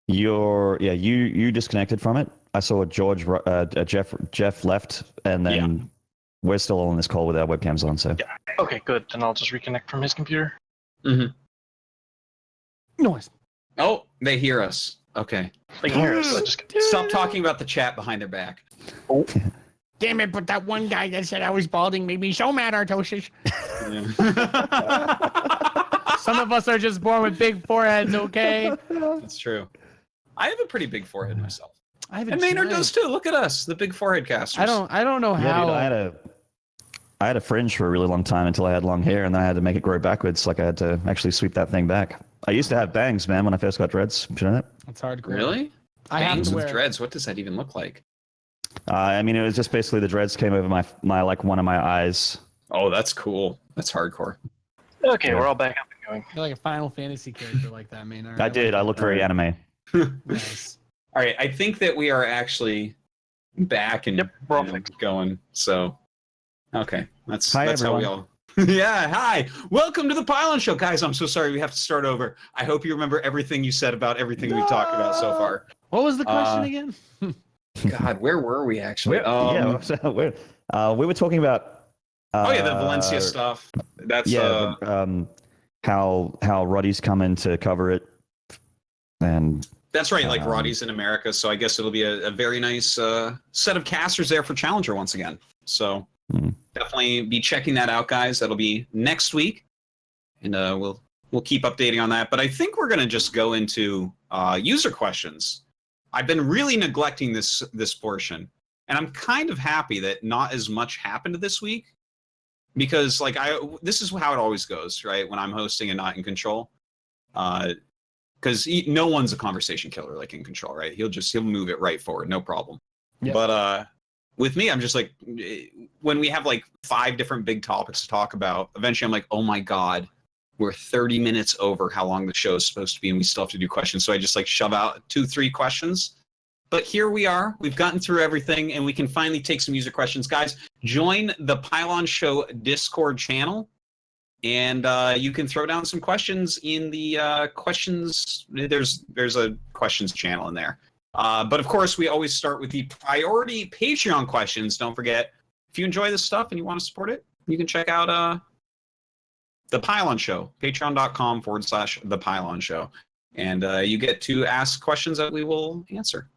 You disconnected from it. I saw Jeff left, and then we're still on this call with our webcams on. So Okay, good. Then I'll just reconnect from his computer. Noise. Oh, they hear us. Okay. They can hear us. So just... Stop talking about the chat behind their back. Oh. Damn it, but that one guy that said I was balding made me so mad, Artosius. Some of us are just born with big foreheads, okay? That's true. I have a pretty big forehead myself. And Maynard does too. Look at us, the big forehead casters. I don't know how. Dude, I had a fringe for a really long time until I had long hair, and then I had to make it grow backwards. Like I had to actually sweep that thing back. I used to have bangs, man, when I first got dreads. Do you know that? That's hardcore. Really? Bangs with dreads. What does that even look like? I mean, it was just basically the dreads came over my like one of my eyes. Oh, that's cool. That's hardcore. Okay, we're all back up and going. You're like a Final Fantasy character like that, Maynard. I did. I look very anime. Nice. All right, I think that we are actually back and, we're all and going. So, okay, that's how everyone. we all. Yeah, hi. Welcome to the Pylon Show, guys. I'm so sorry we have to start over. I hope you remember everything you said about everything we've talked about so far. What was the question again? God, where were we actually? we were talking about. The Valencia stuff. That's how Roddy's coming to cover it, and that's right. Like Roddy's in America, so I guess it'll be a very nice set of casters there for Challenger once again. So definitely be checking that out, guys. That'll be next week, and we'll keep updating on that. But I think we're gonna just go into user questions. I've been really neglecting this portion, and I'm kind of happy that not as much happened this week, because like this is how it always goes, right? When I'm hosting and not in control, because no one's a conversation killer like in control, right? He'll move it right forward, no problem. Yep. But with me, I'm just like, when we have like 5 different big topics to talk about, eventually I'm like, oh my God, we're 30 minutes over how long the show is supposed to be, and we still have to do questions. So I just like shove out 2-3 questions. But here we are. We've gotten through everything, and we can finally take some user questions. Guys, join the Pylon Show Discord channel, and you can throw down some questions in the questions. There's a questions channel in there. But of course, we always start with the priority Patreon questions. Don't forget, if you enjoy this stuff and you want to support it, you can check out The Pylon Show, patreon.com/ThePylonShow. And you get to ask questions that we will answer.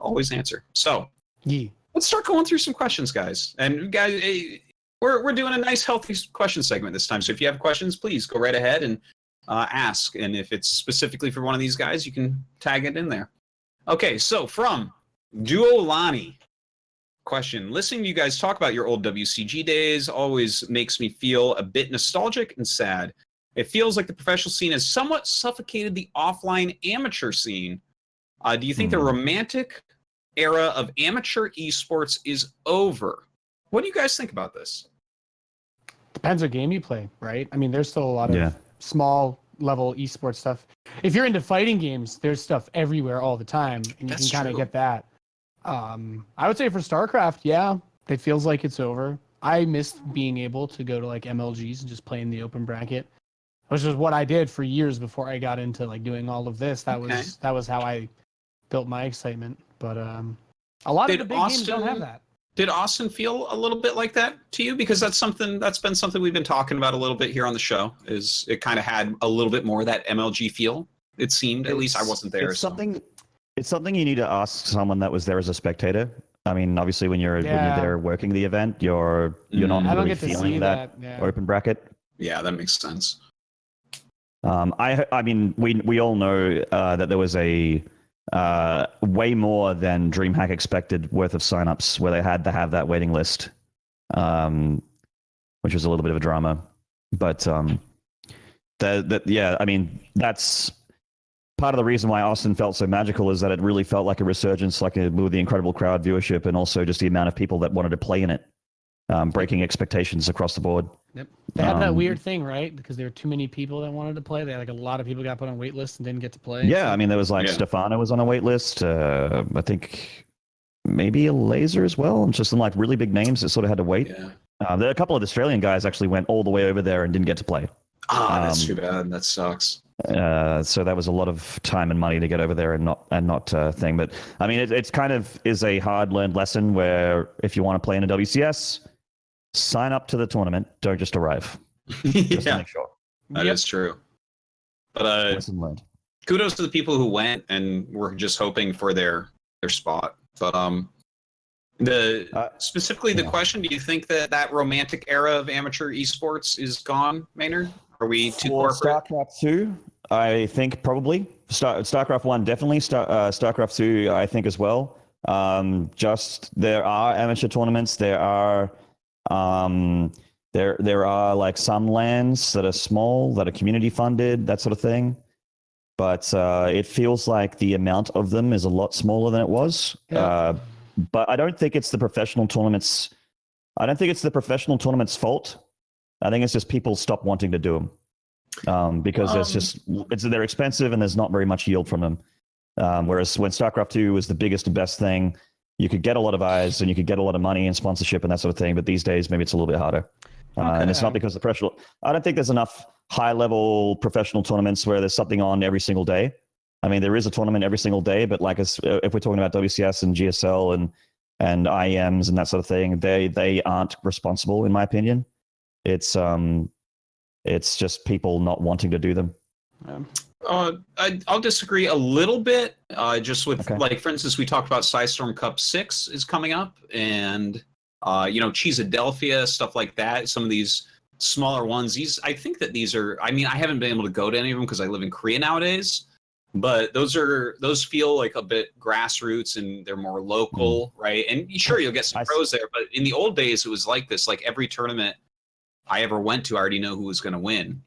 Always answer. So let's start going through some questions, guys. And guys, we're doing a nice, healthy question segment this time. So if you have questions, please go right ahead and ask. And if it's specifically for one of these guys, you can tag it in there. Okay, so from Duolani. Question. Listening to you guys talk about your old WCG days always makes me feel a bit nostalgic and sad. It feels like the professional scene has somewhat suffocated the offline amateur scene. Do you think the romantic era of amateur esports is over? What do you guys think about this? Depends what game you play, right? I mean, there's still a lot of small level esports stuff. If you're into fighting games, there's stuff everywhere all the time, and you can kind of get that. I would say for StarCraft, it feels like it's over. I missed being able to go to like MLGs and just play in the open bracket, which is what I did for years before I got into like doing all of this. That was how I built my excitement. But a lot of the big games don't have that. Did Austin feel a little bit like that to you? Because that's been something we've been talking about a little bit here on the show. Is it kind of had a little bit more of that MLG feel? It seemed, at least I wasn't there. It's something you need to ask someone that was there as a spectator. I mean, obviously, when you're there working the event, you're not really feeling that open bracket. Yeah, that makes sense. I mean, we all know that there was a way more than DreamHack expected worth of signups where they had to have that waiting list, which was a little bit of a drama. But I mean, that's part of the reason why Austin felt so magical, is that it really felt like a resurgence, with the incredible crowd viewership and also just the amount of people that wanted to play in it, breaking expectations across the board. Yep. They had that weird thing, right? Because there were too many people that wanted to play. They had like a lot of people got put on wait lists and didn't get to play. Yeah, I mean, there was Stefano was on a wait list. I think maybe a Laser as well. And just some like really big names that sort of had to wait. Yeah. There are a couple of Australian guys actually went all the way over there and didn't get to play. That's too bad. That sucks. So that was a lot of time and money to get over there and not thing. But I mean, it's kind of is a hard learned lesson where if you want to play in a WCS, sign up to the tournament. Don't just arrive. Just to make sure. That is true. But lesson learned. Kudos to the people who went and were just hoping for their spot. But specifically the question: do you think that romantic era of amateur esports is gone, Maynard? Are we too corporate? StarCraft 2, I think probably. StarCraft 1 definitely. StarCraft 2, I think as well. Just there are amateur tournaments. There are there are like some lands that are small, that are community funded, that sort of thing. But it feels like the amount of them is a lot smaller than it was. Yeah. But I don't think it's the professional tournaments. I don't think it's the professional tournaments' fault. I think it's just people stop wanting to do them because they're expensive and there's not very much yield from them. Whereas when StarCraft 2 was the biggest and best thing, you could get a lot of eyes and you could get a lot of money and sponsorship and that sort of thing. But these days, maybe it's a little bit harder. And it's not because the pressure. I don't think there's enough high-level professional tournaments where there's something on every single day. I mean, there is a tournament every single day, but like if we're talking about WCS and GSL and IEMs and that sort of thing, they aren't responsible, in my opinion. It's just people not wanting to do them. I'll disagree a little bit. Just with like, for instance, we talked about Storm Cup 6 is coming up, and Cheesadelphia, stuff like that. Some of these smaller ones. I think that these are. I mean, I haven't been able to go to any of them because I live in Korea nowadays. But those feel like a bit grassroots and they're more local, right? And sure, you'll get some pros there, but in the old days, it was like this. Like every tournament I ever went to, I already know who was going to win.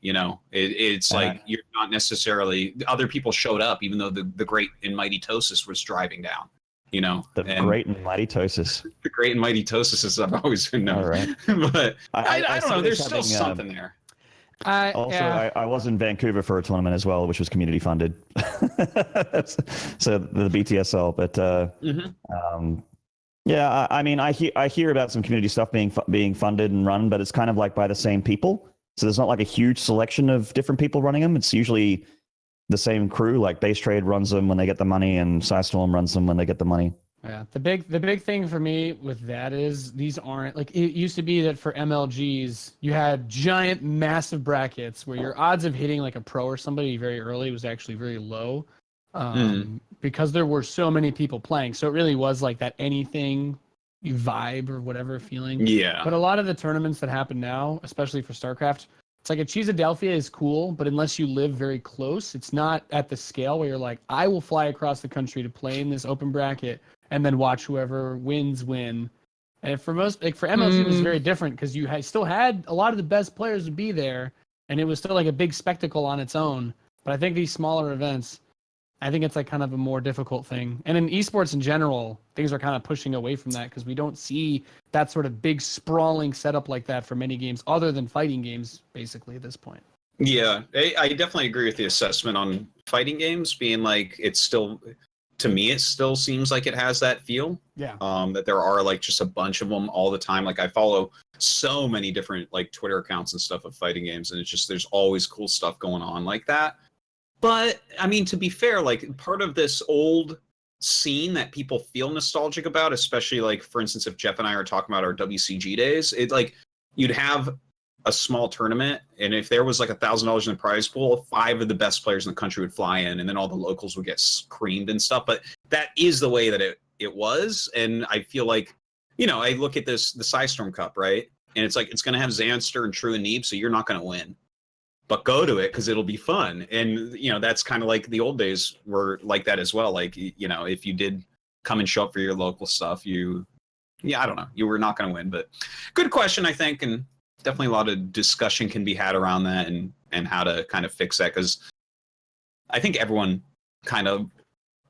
It's like you're not necessarily. Other people showed up, even though the great and mighty Tosis was driving down. Great and mighty Tosis. The great and mighty Tosis is I've always known. All right. But I don't know. There's still something there. I was in Vancouver for a tournament as well, which was community funded. So the BTSL, but I mean, I hear about some community stuff being funded and run, but it's kind of like by the same people. So there's not like a huge selection of different people running them. It's usually the same crew. Like Base Trade runs them when they get the money, and Storm runs them when they get the money. Yeah, the big thing for me with that is these aren't like it used to be that for MLGs you had giant massive brackets where your odds of hitting like a pro or somebody very early was actually very low because there were so many people playing. So it really was like that anything vibe or whatever feeling. Yeah. But a lot of the tournaments that happen now, especially for StarCraft, it's like a Cheesadelphia is cool, but unless you live very close, it's not at the scale where you're like, I will fly across the country to play in this open bracket and then watch whoever wins win. And for most, like for MLG, it was very different because you still had a lot of the best players to be there, and it was still like a big spectacle on its own. But I think these smaller events, I think it's like kind of a more difficult thing. And in esports in general, things are kind of pushing away from that because we don't see that sort of big sprawling setup like that for many games other than fighting games, basically, at this point. Yeah, I definitely agree with the assessment on fighting games being like it's still... To me, it still seems like it has that feel. Yeah. That there are like just a bunch of them all the time. Like I follow so many different like Twitter accounts and stuff of fighting games, and it's just there's always cool stuff going on like that. But I mean, to be fair, like part of this old scene that people feel nostalgic about, especially like for instance, if Jeff and I are talking about our WCG days, it's like you'd have a small tournament, and if there was like $1,000 in the prize pool, 5 of the best players in the country would fly in, and then all the locals would get creamed and stuff. But that is the way that it was, and I feel like, I look at the Storm Cup, right, and it's like it's going to have Xanster and True and Neeb, so you're not going to win, but go to it because it'll be fun. And that's kind of like the old days were like that as well. Like if you did come and show up for your local stuff, I don't know, you were not going to win. But good question, I think, and definitely a lot of discussion can be had around that and how to kind of fix that, because I think everyone kind of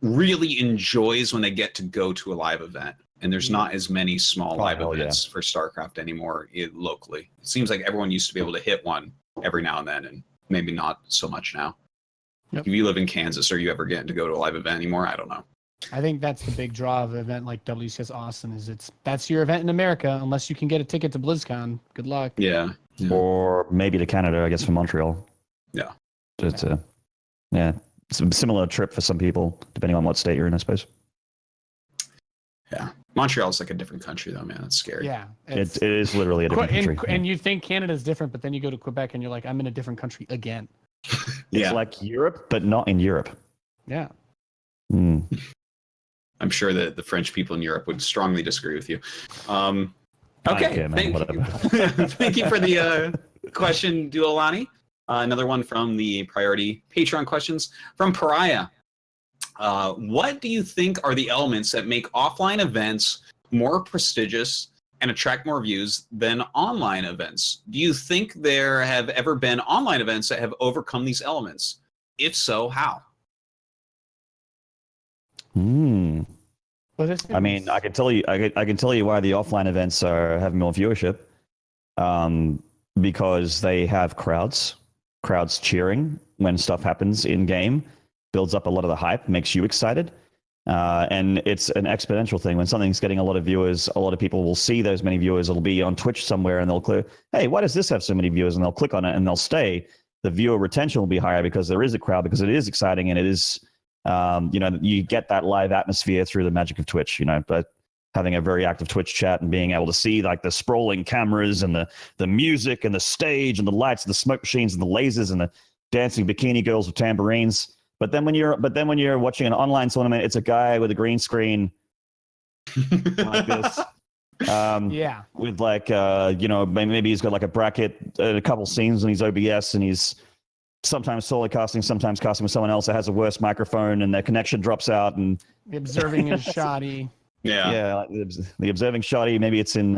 really enjoys when they get to go to a live event, and there's not as many small live events for StarCraft anymore locally. It seems like everyone used to be able to hit one every now and then, and maybe not so much now. If you live in Kansas, are you ever getting to go to a live event anymore? I don't know. I think that's the big draw of an event like WCS Austin is that's your event in America. Unless you can get a ticket to BlizzCon, good luck. Yeah. or maybe to Canada, I guess, from Montreal. Yeah. It's a similar trip for some people, depending on what state you're in, I suppose. Yeah. Montreal's like a different country, though, man. It's scary. Yeah. It is literally a different country. And you think Canada's different, but then you go to Quebec and you're like, I'm in a different country again. It's like Europe, but not in Europe. Yeah. Mm. I'm sure that the French people in Europe would strongly disagree with you. Okay. Thank you for the question, Duolani. Another one from the priority Patreon questions from Pariah. What do you think are the elements that make offline events more prestigious and attract more views than online events? Do you think there have ever been online events that have overcome these elements? If so, how? I mean, I can tell you why the offline events are having more viewership. Because they have crowds cheering when stuff happens in game, builds up a lot of the hype, makes you excited. And it's an exponential thing. When something's getting a lot of viewers, a lot of people will see those many viewers. It'll be on Twitch somewhere and they'll click, hey, why does this have so many viewers? And they'll click on it and they'll stay. The viewer retention will be higher because there is a crowd, because it is exciting and it is, you get that live atmosphere through the magic of Twitch, but having a very active Twitch chat and being able to see like the sprawling cameras and the music and the stage and the lights and the smoke machines and the lasers and the dancing bikini girls with tambourines. But then when you're watching an online tournament, it's a guy with a green screen like this. With like, maybe he's got like a bracket, a couple scenes in his OBS, and he's sometimes solo casting, sometimes casting with someone else that has a worse microphone, and their connection drops out, and the observing is shoddy. Like the observing shoddy. Maybe it's in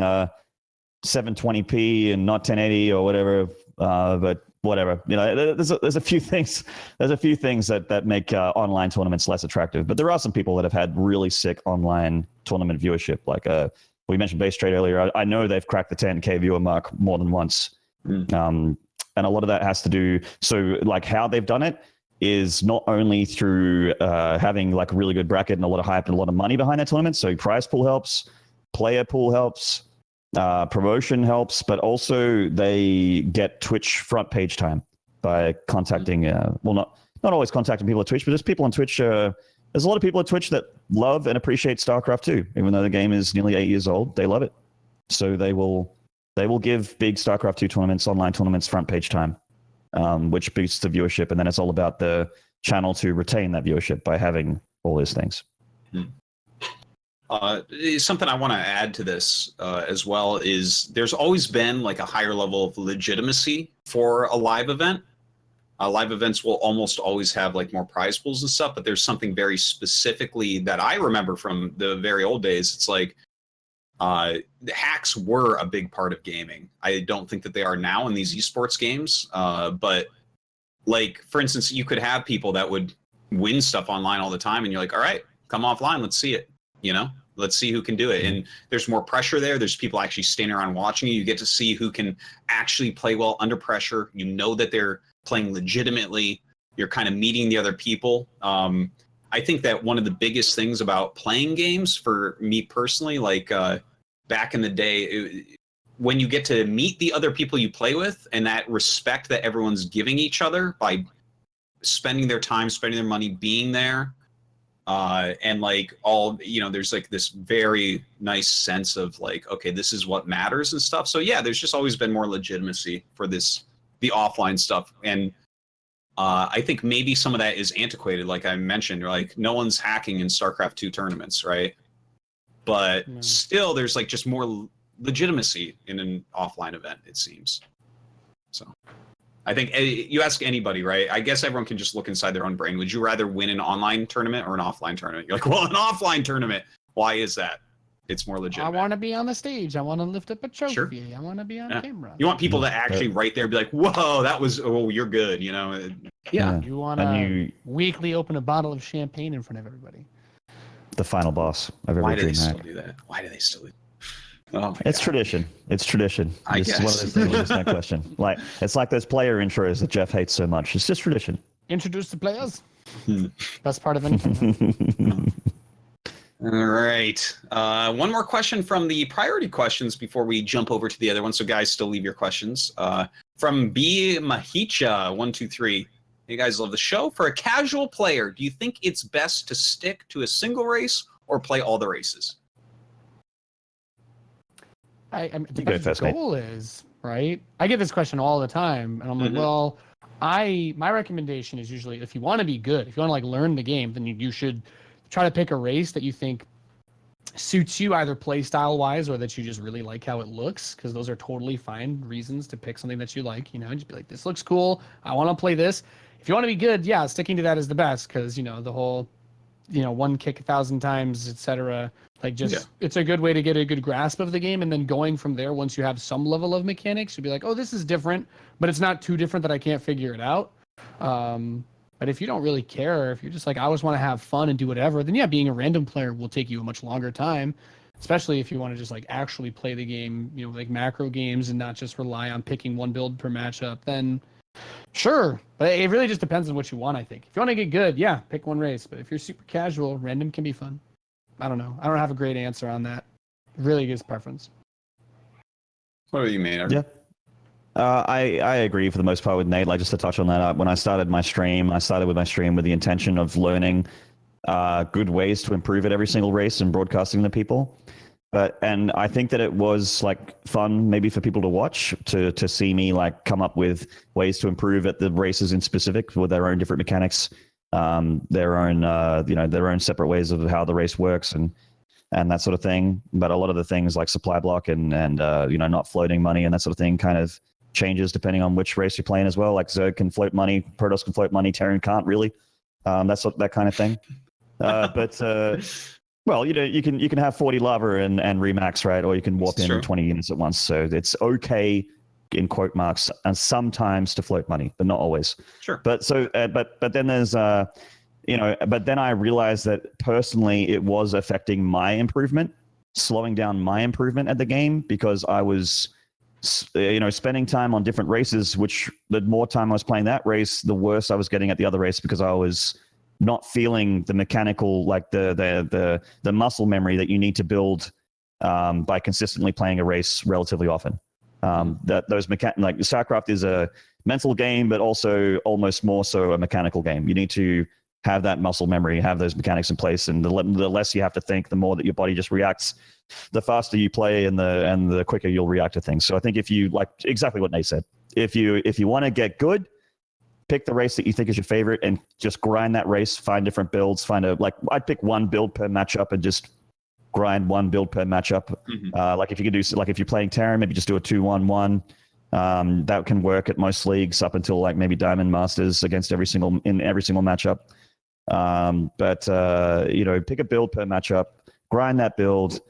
720p and not 1080 or whatever. But whatever, there's a few things. There's a few things that make online tournaments less attractive. But there are some people that have had really sick online tournament viewership. Like we mentioned Base Trade earlier. I know they've cracked the 10K viewer mark more than once. And a lot of that has to do. So like how they've done it is not only through having like a really good bracket and a lot of hype and a lot of money behind their tournament. So prize pool helps, player pool helps, promotion helps, but also they get Twitch front page time by contacting, not always contacting people at Twitch, but there's people on Twitch. There's a lot of people at Twitch that love and appreciate StarCraft 2, even though the game is nearly 8 years old. They love it. So they will give big StarCraft 2 tournaments, online tournaments, front page time. Which boosts the viewership, and then it's all about the channel to retain that viewership by having all those things. Something I want to add to this as well is there's always been like a higher level of legitimacy for a live event. Live events will almost always have like more prize pools and stuff, but there's something very specifically that I remember from the very old days. It's like the hacks were a big part of gaming. I don't think that they are now in these esports games. But like, for instance, you could have people that would win stuff online all the time and you're like, all right, come offline. Let's see it. Let's see who can do it. And there's more pressure there. There's people actually standing around watching you. You get to see who can actually play well under pressure. That they're playing legitimately. You're kind of meeting the other people. I think that one of the biggest things about playing games for me personally, like back in the day, when you get to meet the other people you play with and that respect that everyone's giving each other by spending their time, spending their money, being there, and like there's like this very nice sense of like, okay, this is what matters and stuff. So yeah, there's just always been more legitimacy for the offline stuff. And I think maybe some of that is antiquated, like I mentioned, like no one's hacking in StarCraft 2 tournaments, right? But still, there's like just more legitimacy in an offline event, it seems. So I think you ask anybody, right? I guess everyone can just look inside their own brain. Would you rather win an online tournament or an offline tournament? You're like, well, an offline tournament. Why is that? It's more legitimate. I want to be on the stage. I want to lift up a trophy. Sure. I want to be on camera. You want people to actually right there be like, whoa, that was, you're good, Yeah. You want to weekly open a bottle of champagne in front of everybody. The final boss of every Why do they DreamHack. still do that? Why do they still do that? Oh, it's tradition. It's tradition. I This guess. is one of those things. There's no question. Like it's like those player intros that Jeff hates so much. It's just tradition. Introduce the players. Best part of anything. All right. One more question from the priority questions before we jump over to the other one. So, guys, still leave your questions. From B Mahicha 123. You guys love the show. For a casual player, do you think it's best to stick to a single race or play all the races? I depends what the goal is, right? I get this question all the time, and I'm like, well, my recommendation is usually if you want to be good, if you want to like learn the game, then you should try to pick a race that you think suits you either play style wise or that you just really like how it looks, because those are totally fine reasons to pick something that you like. You know, just be like, this looks cool. I want to play this. If you want to be good, yeah, sticking to that is the best, because you know the whole, you know, one kick 1,000 times, etc. Like just it's a good way to get a good grasp of the game, and then going from there, once you have some level of mechanics, you'll be like, oh, this is different, but it's not too different that I can't figure it out. But if you don't really care, if you're just like, I always want to have fun and do whatever, then yeah, being a random player will take you a much longer time, especially if you want to just like actually play the game, you know, like macro games and not just rely on picking one build per matchup, then sure. But it really just depends on what you want, I think. If you want to get good, yeah, pick one race. But if you're super casual, random can be fun. I don't know. I don't have a great answer on that. It really is preference. What about you, Maynard? Yeah. I agree for the most part with Nate. Like, just to touch on that, when I started my stream, with the intention of learning good ways to improve at every single race and broadcasting to people. And I think that it was like fun maybe for people to watch, to see me like come up with ways to improve at the races in specific with their own different mechanics, their own separate ways of how the race works and that sort of thing. But a lot of the things like supply block and not floating money and that sort of thing kind of changes depending on which race you're playing as well. Like Zerg can float money, Protoss can float money, Terran can't really. That kind of thing. Well, you know, you can have 40 lava and remax, right? Or you can warp in 20 units at once. So it's okay, in quote marks, and sometimes to float money, but not always. Sure. But then there's but then I realized that personally it was affecting my improvement, slowing down my improvement at the game, because I was spending time on different races, which the more time I was playing that race, the worse I was getting at the other race, because I was not feeling the mechanical, like the muscle memory that you need to build by consistently playing a race relatively often. Like StarCraft is a mental game, but also almost more so a mechanical game. You need to have that muscle memory, have those mechanics in place, and the less you have to think, the more that your body just reacts. The faster you play, and the quicker you'll react to things. So I think if you like exactly what Nate said, if you want to get good, pick the race that you think is your favorite and just grind that race. Find different builds. I'd pick one build per matchup and just grind one build per matchup. Like if you could do, like if you're playing Terran, maybe just do a 2-1-1. That can work at most leagues up until like maybe Diamond Masters in every single matchup. Pick a build per matchup, grind that build.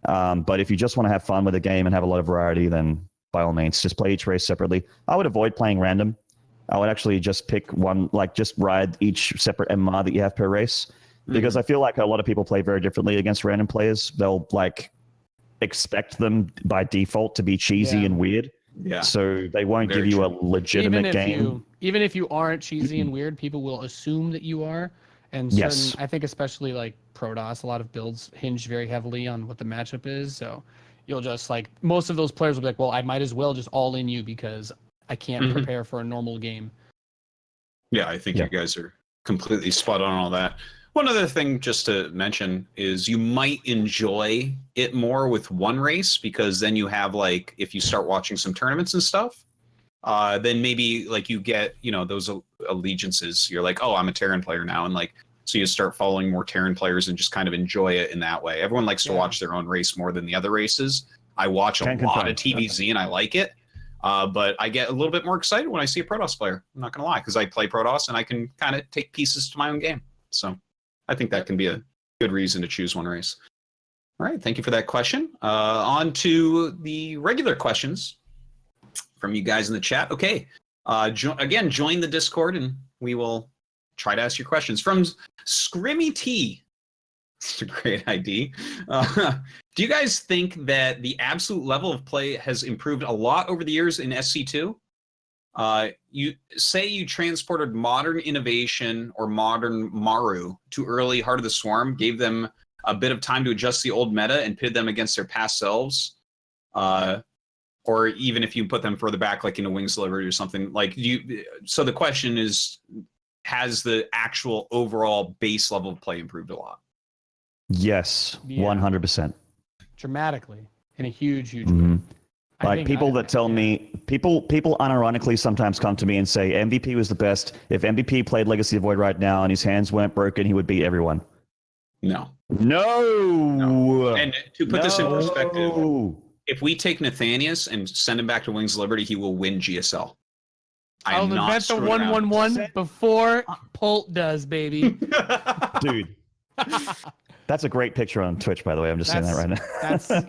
But if you just want to have fun with the game and have a lot of variety, then by all means, just play each race separately. I would avoid playing random. I would actually just pick one, like just ride each separate MMR that you have per race, because I feel like a lot of people play very differently against random players. They'll like expect them by default to be cheesy and weird. Yeah. So they won't give you a legitimate game. Even if you aren't cheesy and weird, people will assume that you are. And I think especially like Protoss, a lot of builds hinge very heavily on what the matchup is. So you'll just like, most of those players will be like, well, I might as well just all in you because I can't prepare for a normal game. Yeah, I think you guys are completely spot on all that. One other thing just to mention is you might enjoy it more with one race, because then you have like, if you start watching some tournaments and stuff, then maybe like you get, those allegiances. You're like, oh, I'm a Terran player now. And like, so you start following more Terran players and just kind of enjoy it in that way. Everyone likes to watch their own race more than the other races. I watch a lot of TVZ and I like it. But I get a little bit more excited when I see a Protoss player. I'm not going to lie, because I play Protoss and I can kind of take pieces to my own game. So I think that can be a good reason to choose one race. All right, thank you for that question. On to the regular questions from you guys in the chat. Okay, again, join the Discord and we will try to ask your questions. From Scrimmy T. It's a great ID. Do you guys think that the absolute level of play has improved a lot over the years in SC2? You say you transported modern innovation or modern Maru to early Heart of the Swarm, gave them a bit of time to adjust the old meta and pit them against their past selves, or even if you put them further back, like into Wings of Liberty or something, like so the question is, has the actual overall base level of play improved a lot? Yes, 100%. Dramatically, in a huge way. Like people that tell me, people unironically sometimes come to me and say MVP was the best. If MVP played Legacy of Void right now and his hands weren't broken, he would beat everyone. No. And to put this in perspective, if we take Nathanias and send him back to Wings of Liberty, he will win GSL. I'll bet the 1-1-1 before Pult does, baby. Dude. That's a great picture on Twitch, by the way. I'm just saying that right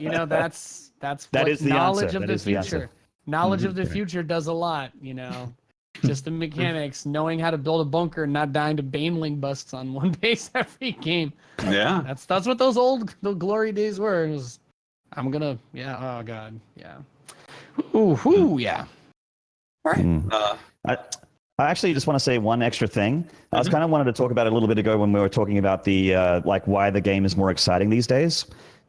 now. That's that what is the knowledge answer. of the future. Knowledge of the future does a lot, Just the mechanics, knowing how to build a bunker and not dying to baneling busts on one base every game. Yeah. That's what the glory days were. It was, oh god, yeah. Yeah. All right. I actually just want to say one extra thing. I was kind of wanted to talk about it a little bit ago when we were talking about the why the game is more exciting these days.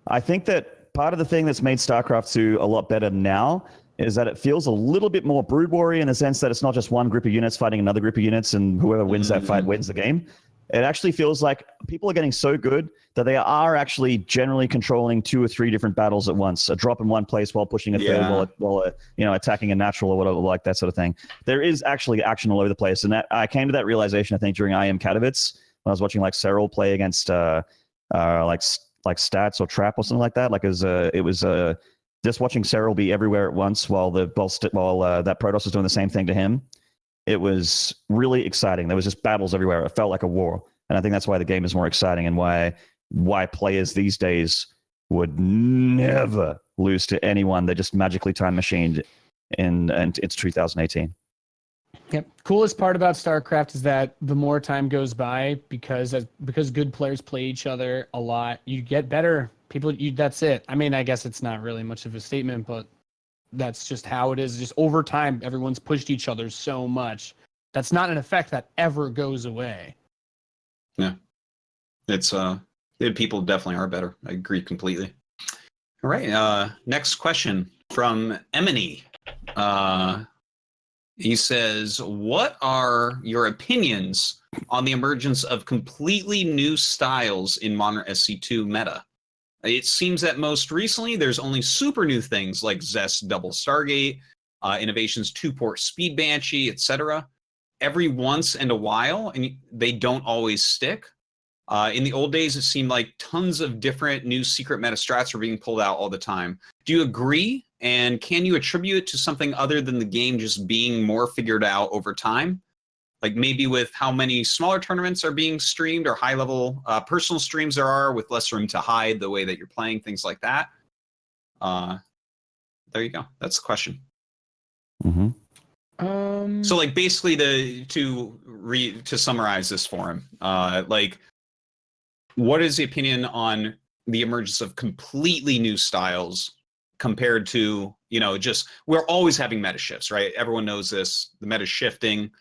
I think that part of the thing that's made StarCraft 2 a lot better now is that it feels a little bit more brood war-y in the sense that it's not just one group of units fighting another group of units and whoever wins that fight wins the game. It actually feels like people are getting so good that they are actually generally controlling 2 or 3 different battles at once. A drop in one place while pushing a third, while attacking a natural or whatever, like that sort of thing. There is actually action all over the place, and that I came to that realization I think during IM Katowice when I was watching like Cyril play against like Stats or Trap or something like that. Like it was just watching Cyril be everywhere at once while that Protoss was doing the same thing to him. It was really exciting. There was just battles everywhere. It felt like a war. And I think that's why the game is more exciting and why players these days would never lose to anyone they just magically time machined in it's 2018. Yep. Coolest part about StarCraft is that the more time goes by, because good players play each other a lot, you get better. That's it. I mean, I guess it's not really much of a statement, but that's just how it is. Just over time, everyone's pushed each other so much. That's not an effect that ever goes away. Yeah. It's people definitely are better. I agree completely. All right. Next question from Emily. He says, what are your opinions on the emergence of completely new styles in modern SC2 meta? It seems that most recently there's only super new things like Zest Double Stargate, Innovations 2-port Speed Banshee, etc. Every once in a while, and they don't always stick. In the old days, it seemed like tons of different new secret meta strats were being pulled out all the time. Do you agree? And can you attribute it to something other than the game just being more figured out over time? Like maybe with how many smaller tournaments are being streamed or high-level personal streams there are with less room to hide the way that you're playing, things like that. There you go. That's the question. Mm-hmm. So like basically to summarize this for him, like what is the opinion on the emergence of completely new styles compared to, just we're always having meta shifts, right? Everyone knows this. The meta shifting.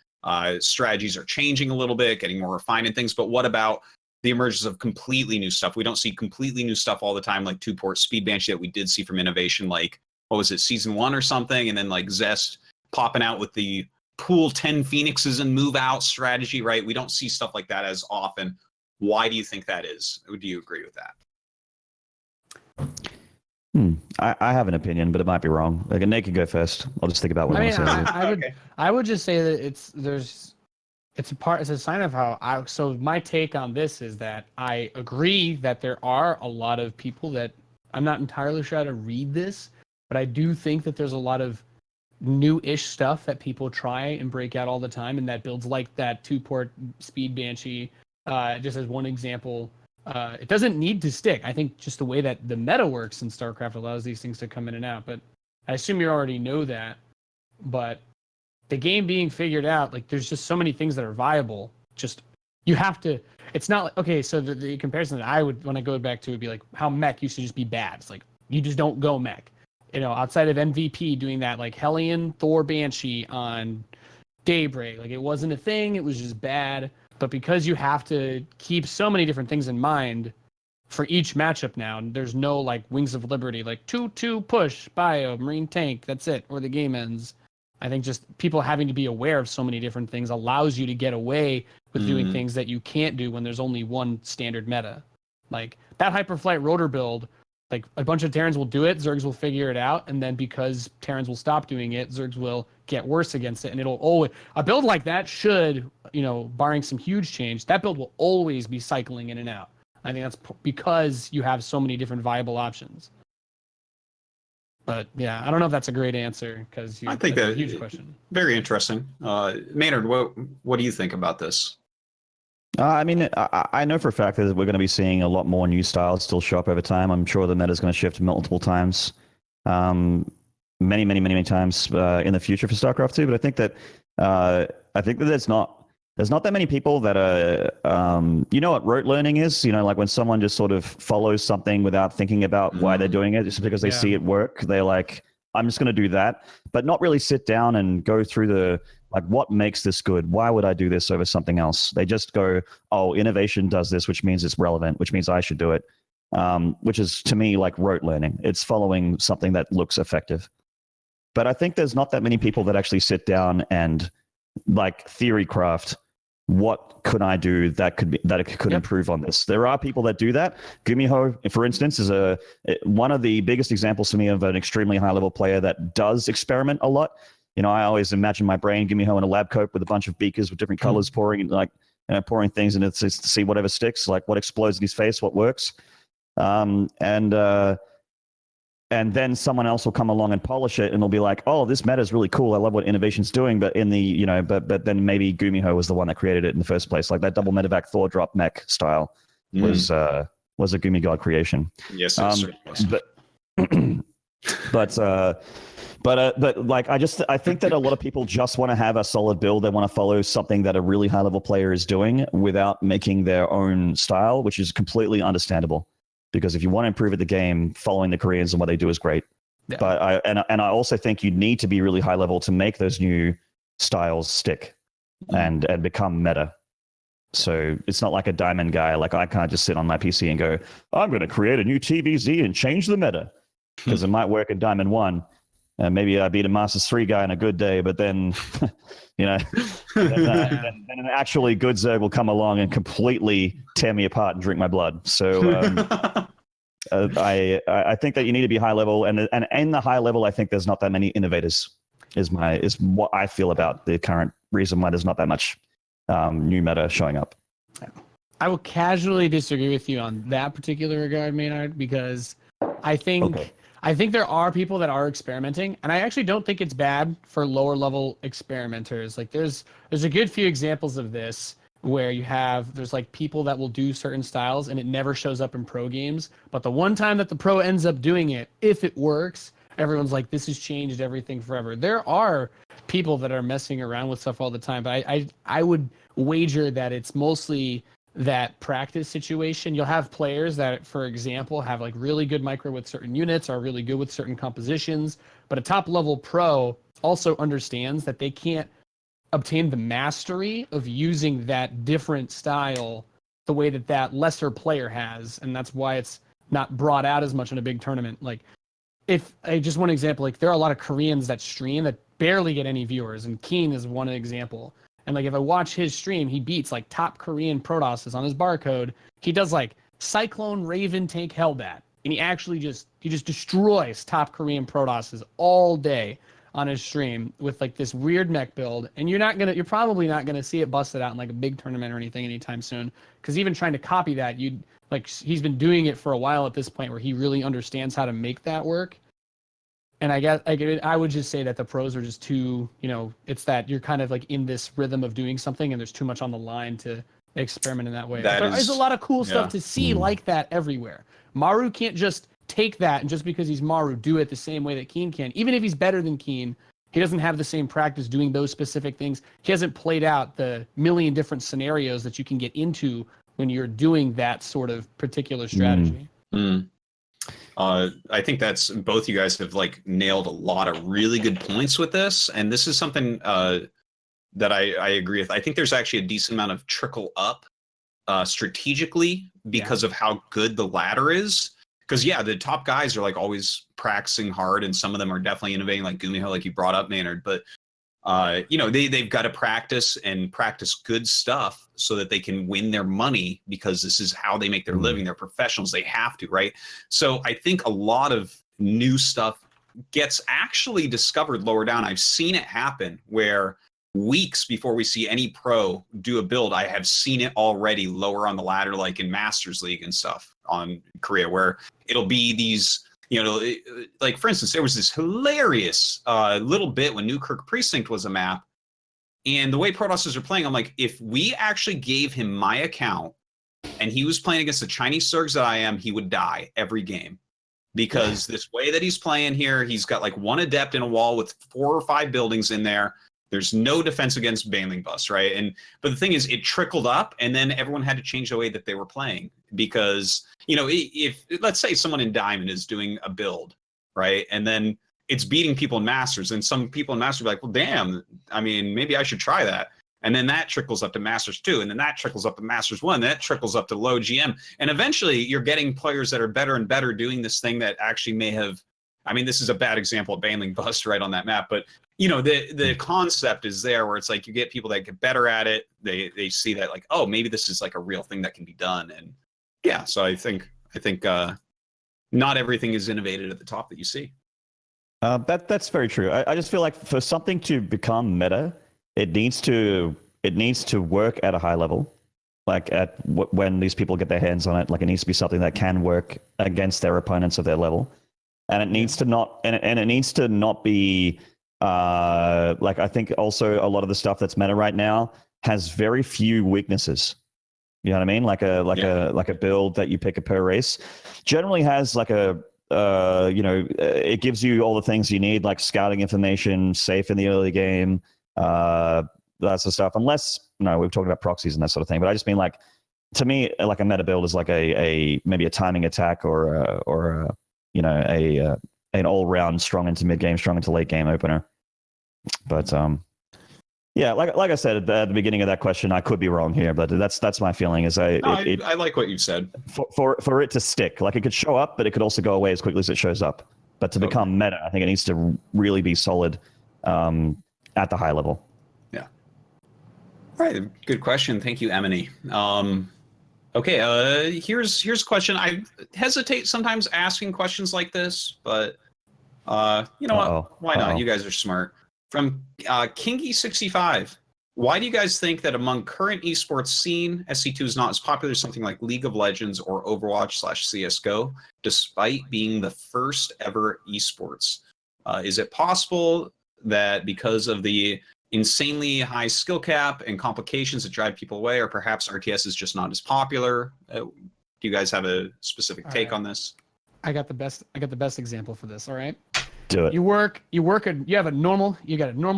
Strategies are changing a little bit, getting more refined and things, but what about the emergence of completely new stuff? We don't see completely new stuff all the time, like 2-port Speed Banshee that we did see from Innovation, like, what was it, Season 1 or something, and then like Zest popping out with the pool 10 Phoenixes and move out strategy, right? We don't see stuff like that as often. Why do you think that is? Do you agree with that? I have an opinion, but it might be wrong. Like, Nate can go first. I'll just think about what I want to say. I would just say that it's a sign of how so my take on this is that I agree that there are a lot of people that I'm not entirely sure how to read this, but I do think that there's a lot of new-ish stuff that people try and break out all the time, and that builds like that 2-port Speed Banshee, just as one example. It doesn't need to stick. I think just the way that the meta works in StarCraft allows these things to come in and out. But I assume you already know that. But the game being figured out, like there's just so many things that are viable. Just you have to. It's not like, okay. So the comparison that I would when I go back to would be like how mech used to just be bad. It's like you just don't go mech. Outside of MVP doing that like Hellion Thor Banshee on Daybreak, like it wasn't a thing. It was just bad. But because you have to keep so many different things in mind, for each matchup now. And there's no like Wings of Liberty, like 2-2 push, bio, Marine tank, that's it, or the game ends. I think just people having to be aware of so many different things allows you to get away with doing things that you can't do when there's only one standard meta. Like that Hyperflight rotor build, like a bunch of Terrans will do it, Zergs will figure it out, and then because Terrans will stop doing it, Zergs will get worse against it, and it'll always, a build like that should, barring some huge change, that build will always be cycling in and out. I think that's because you have so many different viable options. But yeah, I don't know if that's a great answer because I think that's a huge question. Very interesting. Maynard, what do you think about this? I mean, I know for a fact that we're going to be seeing a lot more new styles still show up over time. I'm sure the meta is going to shift multiple times, many times in the future for StarCraft 2. But I think that there's not that many people that are, you know what rote learning is? Like when someone just sort of follows something without thinking about why they're doing it, just because they see it work. They're like, I'm just going to do that, but not really sit down and go through what makes this good? Why would I do this over something else? They just go, oh, innovation does this, which means it's relevant, which means I should do it, which is to me like rote learning. It's following something that looks effective. But I think there's not that many people that actually sit down and like theory craft. What could I do that could improve on this? There are people that do that. Gumiho, for instance, is one of the biggest examples for me of an extremely high level player that does experiment a lot. I always imagine my brain Gumiho in a lab coat with a bunch of beakers with different colors pouring things in it to see whatever sticks, like what explodes in his face, what works, and then someone else will come along and polish it, and they'll be like, "Oh, this meta is really cool. I love what innovation's doing." But but then maybe Gumiho was the one that created it in the first place. Like that double medevac Thor drop mech style was a Gumigod creation. Yes, but like I think that a lot of people just want to have a solid build. They want to follow something that a really high level player is doing without making their own style, which is completely understandable. Because if you want to improve at the game, following the Koreans and what they do is great. Yeah. But I also think you need to be really high level to make those new styles stick and become meta. So it's not like a diamond guy. Like I can't just sit on my PC and go, I'm going to create a new TVZ and change the meta, because it might work at Diamond 1. Maybe I beat a Masters 3 guy on a good day, but then, then an actually good Zerg will come along and completely tear me apart and drink my blood. So I think that you need to be high level, and in the high level, I think there's not that many innovators. Is what I feel about the current reason why there's not that much new meta showing up. I will casually disagree with you on that particular regard, Maynard, because I think there are people that are experimenting, and I actually don't think it's bad for lower level experimenters. Like there's a good few examples of this where there's like people that will do certain styles and it never shows up in pro games, but the one time that the pro ends up doing it, if it works, everyone's like, this has changed everything forever. There are people that are messing around with stuff all the time, but I would wager that it's mostly that practice situation. You'll have players that, for example, have like really good micro with certain units, are really good with certain compositions, but a top level pro also understands that they can't obtain the mastery of using that different style the way that lesser player has, and that's why it's not brought out as much in a big tournament. Like if I just one example, like there are a lot of Koreans that stream that barely get any viewers, and Keen is one example. And like if I watch his stream, he beats like top Korean Protosses on his barcode. He does like Cyclone Raven Tank Hellbat, and he actually just destroys top Korean Protosses all day on his stream with like this weird mech build. And you're probably not gonna see it busted out in like a big tournament or anything anytime soon. Because even trying to copy that, he's been doing it for a while at this point where he really understands how to make that work. And I would just say that the pros are just too, it's that you're kind of like in this rhythm of doing something and there's too much on the line to experiment in that way. There is a lot of cool stuff to see like that everywhere. Maru can't just take that and just because he's Maru, do it the same way that Keen can. Even if he's better than Keen, he doesn't have the same practice doing those specific things. He hasn't played out the million different scenarios that you can get into when you're doing that sort of particular strategy. I think that's both you guys have like nailed a lot of really good points with this, and this is something that I agree with. I think there's actually a decent amount of trickle up strategically because of how good the ladder is. Because the top guys are like always practicing hard, and some of them are definitely innovating, like Gumiho, like you brought up, Maynard. But they've got to practice good stuff so that they can win their money, because this is how they make their living. They're professionals; they have to, right? So I think a lot of new stuff gets actually discovered lower down. I've seen it happen where weeks before we see any pro do a build, I have seen it already lower on the ladder, like in Masters League and stuff on Korea, where it'll be these, like for instance, there was this hilarious little bit when Newkirk Precinct was a map, and the way Protosses are playing, I'm like, if we actually gave him my account and he was playing against the Chinese Surgs that I am, he would die every game. Because this way that he's playing here, he's got like one adept in a wall with 4 or 5 buildings in there. There's no defense against Baneling Bus, right? But the thing is, it trickled up, and then everyone had to change the way that they were playing. Because, if let's say someone in Diamond is doing a build, right? And then it's beating people in Masters, and some people in Masters are like, well, damn, I mean, maybe I should try that. And then that trickles up to Masters 2, and then that trickles up to Masters 1, that trickles up to low GM. And eventually you're getting players that are better and better doing this thing that actually may have, I mean, this is a bad example of Baneling Bust right on that map, but the concept is there, where it's like you get people that get better at it. They see that like, oh, maybe this is like a real thing that can be done. And so I think not everything is innovated at the top that you see. That's very true. I just feel like for something to become meta, it needs to work at a high level, like when these people get their hands on it. Like it needs to be something that can work against their opponents of their level, and it needs to not be like, I think also a lot of the stuff that's meta right now has very few weaknesses. You know what I mean? Like a build that you pick per race generally has like it gives you all the things you need, like scouting information, safe in the early game, that sort of stuff. Unless, we've talked about proxies and that sort of thing, but I just mean, like, to me, like a meta build is like maybe a timing attack or an all-round strong into mid-game, strong into late-game opener. But like I said at the beginning of that question, I could be wrong here, but that's my feeling. Is I like what you said. For it to stick, like, it could show up, but it could also go away as quickly as it shows up. But to become meta, I think it needs to really be solid at the high level. Yeah. All right. Good question. Thank you, Emily. Okay. Here's a question. I hesitate sometimes asking questions like this, but you know what? Why not? You guys are smart. From Kingy65, why do you guys think that among current esports scene, SC2 is not as popular as something like League of Legends or Overwatch/CSGO, despite being the first ever esports? Is it possible that because of the insanely high skill cap and complications that drive people away, or perhaps RTS is just not as popular? Do you guys have a specific take on this? I got the best example for this. All right. Do it. You got a normal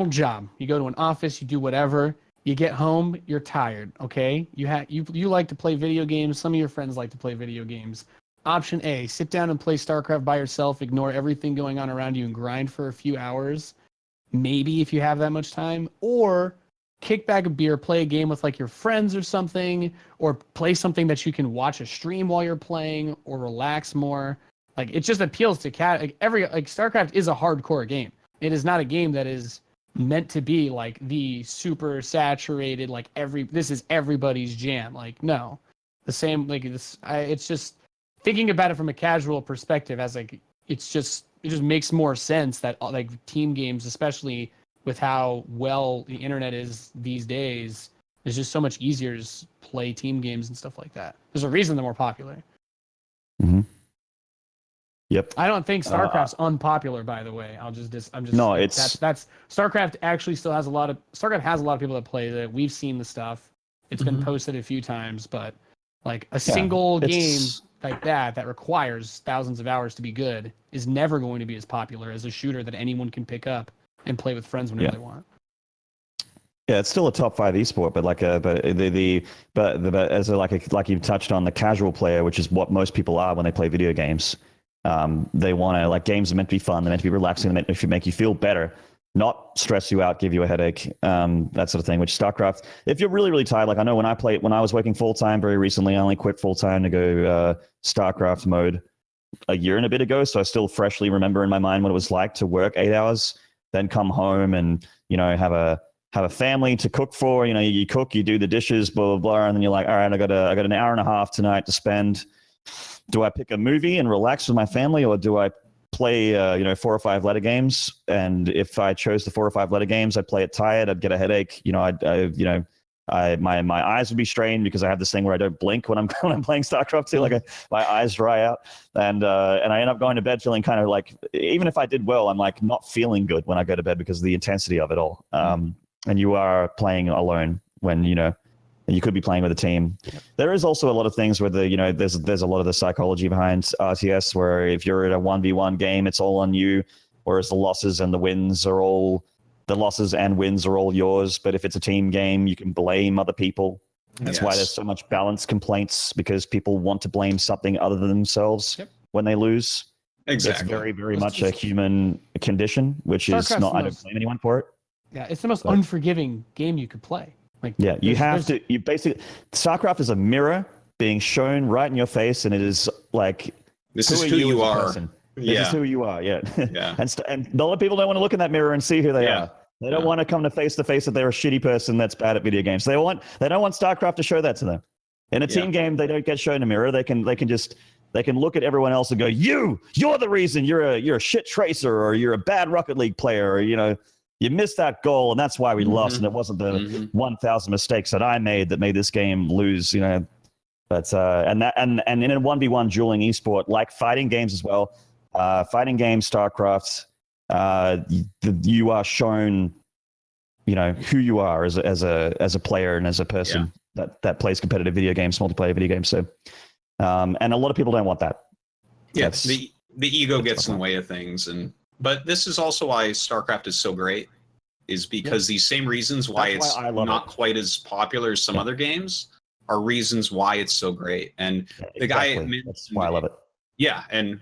job. You go to an office, you do whatever. You get home, you're tired. Okay. You like to play video games. Some of your friends like to play video games. Option A: sit down and play StarCraft by yourself. Ignore everything going on around you and grind for a few hours. Maybe if you have that much time, or kick back a beer, play a game with like your friends or something, or play something that you can watch a stream while you're playing, or relax more. Like, it just appeals to StarCraft is a hardcore game. It is not a game that is meant to be like the super saturated, like this is everybody's jam. Like, no, the same, like this. It's just thinking about it from a casual perspective, as like, it just makes more sense that like team games, especially with how well the internet is these days, it's just so much easier to play team games and stuff like that. There's a reason they're more popular. Mm-hmm. Yep. I don't think StarCraft's unpopular, by the way. No, that's StarCraft actually still has StarCraft has a lot of people that play that. We've seen the stuff. It's been posted a few times, but like a single game like that requires thousands of hours to be good is never going to be as popular as a shooter that anyone can pick up and play with friends whenever they want. Yeah, it's still a top 5 esport, but like you touched on, the casual player, which is what most people are when they play video games. They want to, like, games are meant to be fun, they're meant to be relaxing, they're meant to make you feel better. not stress you out, give you a headache, that sort of thing. Which StarCraft, if you're really, really tired, like I know when I was working full time very recently, I only quit full time to go StarCraft mode a year and a bit ago. So I still freshly remember in my mind what it was like to work 8 hours, then come home and, have a family to cook for. You cook, you do the dishes, blah, blah, blah. And then you're like, all right, I got an hour and a half tonight to spend. Do I pick a movie and relax with my family, or do I play 4 or 5 letter games? And if I chose the 4 or 5 letter games, I'd play it tired, I'd get a headache, my eyes would be strained because I have this thing where I don't blink when I'm playing StarCraft 2, like my eyes dry out, and I end up going to bed feeling kind of like, even if I did well, I'm like not feeling good when I go to bed because of the intensity of it all. And you are playing alone when you could be playing with a team. There is also a lot of things where there's a lot of the psychology behind RTS, where if you're in a 1v1 game, it's all on you, whereas the losses and wins are all yours. But if it's a team game, you can blame other people. That's why there's so much balance complaints, because people want to blame something other than themselves when they lose. Exactly. It's very, very much a human condition, which is not, I don't blame anyone for it. Yeah, it's the most unforgiving game you could play. You basically, StarCraft is a mirror being shown right in your face, and it is like, this is who you are. This is who you are. And a lot of people don't want to look in that mirror and see who they are. They don't want to come to face that they're a shitty person that's bad at video games. They don't want StarCraft to show that to them. In a team game, they don't get shown a mirror. They can look at everyone else and go, you're the reason you're a shit tracer, or you're a bad Rocket League player, or you missed that goal, and that's why we lost, and it wasn't the 1,000 mistakes that I made that made this game lose, But and in a 1v1 dueling esport, like fighting games as well, fighting games, StarCraft, you are shown, who you are as a player and as a person that plays competitive video games, multiplayer video games. So, and a lot of people don't want that. Yes, the ego gets in the way of things, but this is also why StarCraft is so great, is because these same reasons why it's not quite as popular as some other games are reasons why it's so great. And the guy, that's why I love it. Yeah, and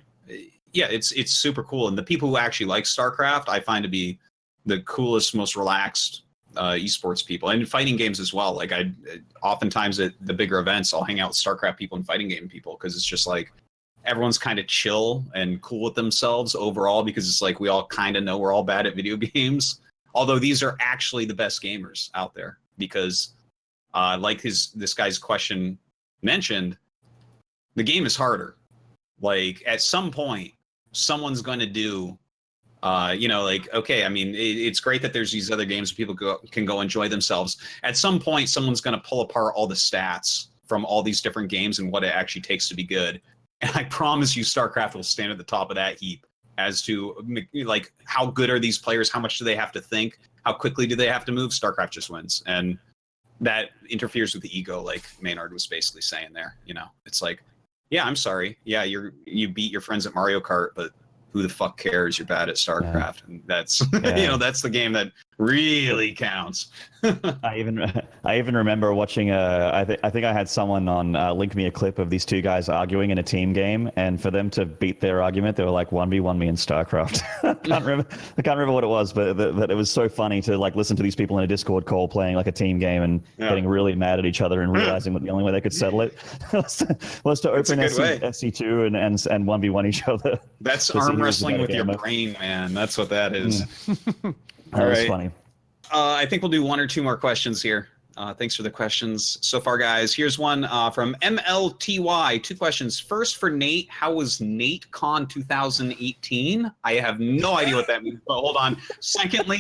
it's super cool. And the people who actually like StarCraft, I find to be the coolest, most relaxed esports people, and fighting games as well. Like oftentimes at the bigger events, I'll hang out with StarCraft people and fighting game people, because it's just like, everyone's kind of chill and cool with themselves overall, because it's like we all kind of know we're all bad at video games. Although these are actually the best gamers out there, because like this guy's question mentioned, the game is harder. Like at some point, someone's going to do, okay, I mean, it's great that there's these other games where people can go enjoy themselves. At some point, someone's going to pull apart all the stats from all these different games and what it actually takes to be good. And I promise you, StarCraft will stand at the top of that heap as to like, how good are these players? How much do they have to think? How quickly do they have to move? StarCraft just wins. And that interferes with the ego, like Maynarde was basically saying there. It's like, yeah, I'm sorry. Yeah, you beat your friends at Mario Kart, but who the fuck cares? You're bad at StarCraft. And that's, that's the game that really counts. I even remember watching I think I had someone on link me a clip of these two guys arguing in a team game, and for them to beat their argument, they were like 1v1 me in StarCraft. I can't remember what it was, but that it was so funny to like listen to these people in a Discord call playing like a team game and getting really mad at each other and realizing that the only way they could settle it was to open SC2 and 1v1 each other. That's arm wrestling with your brain, man. That's what that is. That was funny. I think we'll do 1 or 2 more questions here. Thanks for the questions so far, guys. Here's one from MLTY. 2 questions. First for Nate. How was NateCon 2018? I have no idea what that means, but hold on. Secondly,